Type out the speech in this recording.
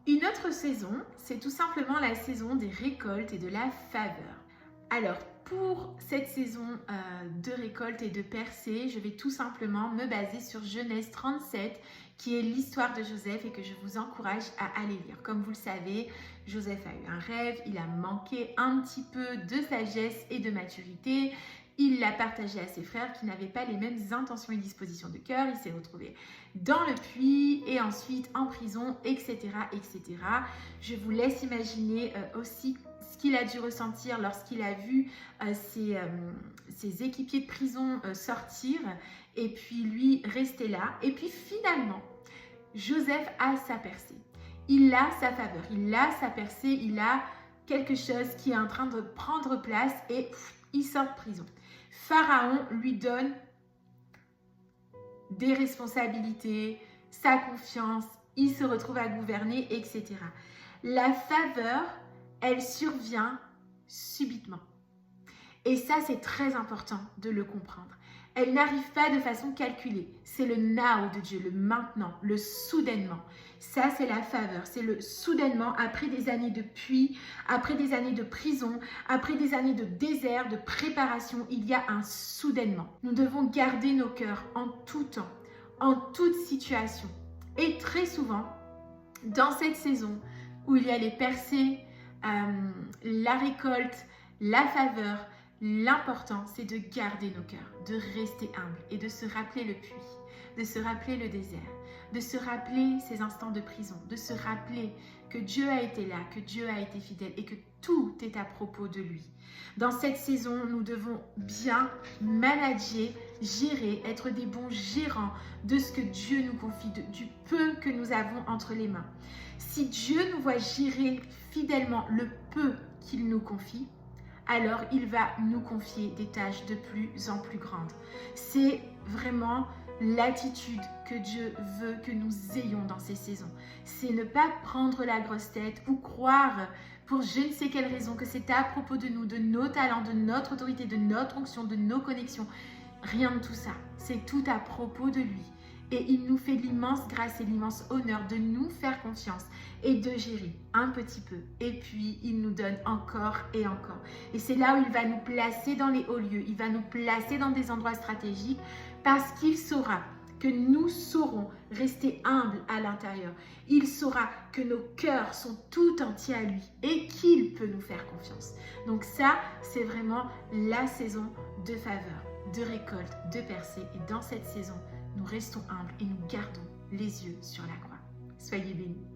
Une autre saison, c'est tout simplement la saison des récoltes et de la faveur. Alors, pour cette saison de récolte et de percée, je vais tout simplement me baser sur Genèse 37, qui est l'histoire de Joseph et que je vous encourage à aller lire. Comme vous le savez, Joseph a eu un rêve, il a manqué un petit peu de sagesse et de maturité. Il l'a partagé à ses frères qui n'avaient pas les mêmes intentions et dispositions de cœur. Il s'est retrouvé dans le puits et ensuite en prison, etc., etc. Je vous laisse imaginer aussi ce qu'il a dû ressentir lorsqu'il a vu ses équipiers de prison sortir et puis lui rester là. Et puis finalement, Joseph a sa percée. Il a sa faveur, il a sa percée, il a quelque chose qui est en train de prendre place et il sort de prison. Pharaon lui donne des responsabilités, sa confiance, il se retrouve à gouverner, etc. La faveur, elle survient subitement. Et ça, c'est très important de le comprendre. Elle n'arrive pas de façon calculée. C'est le now de Dieu, le maintenant, le soudainement. Ça, c'est la faveur. C'est le soudainement après des années de puits, après des années de prison, après des années de désert, de préparation. Il y a un soudainement. Nous devons garder nos cœurs en tout temps, en toute situation. Et très souvent, dans cette saison où il y a les percées, la récolte, la faveur, l'important, c'est de garder nos cœurs, de rester humbles et de se rappeler le puits, de se rappeler le désert, de se rappeler ces instants de prison, de se rappeler que Dieu a été là, que Dieu a été fidèle et que tout est à propos de lui. Dans cette saison, nous devons bien manager, gérer, être des bons gérants de ce que Dieu nous confie, du peu que nous avons entre les mains. Si Dieu nous voit gérer fidèlement le peu qu'il nous confie, alors il va nous confier des tâches de plus en plus grandes. C'est vraiment l'attitude que Dieu veut que nous ayons dans ces saisons. C'est ne pas prendre la grosse tête ou croire pour je ne sais quelle raison que c'est à propos de nous, de nos talents, de notre autorité, de notre onction, de nos connexions. Rien de tout ça. C'est tout à propos de lui. Et il nous fait l'immense grâce et l'immense honneur de nous faire confiance et de gérer un petit peu. Et puis, il nous donne encore et encore. Et c'est là où il va nous placer dans les hauts lieux. Il va nous placer dans des endroits stratégiques parce qu'il saura que nous saurons rester humbles à l'intérieur. Il saura que nos cœurs sont tout entiers à lui et qu'il peut nous faire confiance. Donc ça, c'est vraiment la saison de faveur, de récolte, de percée. Et dans cette saison, nous restons humbles et nous gardons les yeux sur la croix. Soyez bénis.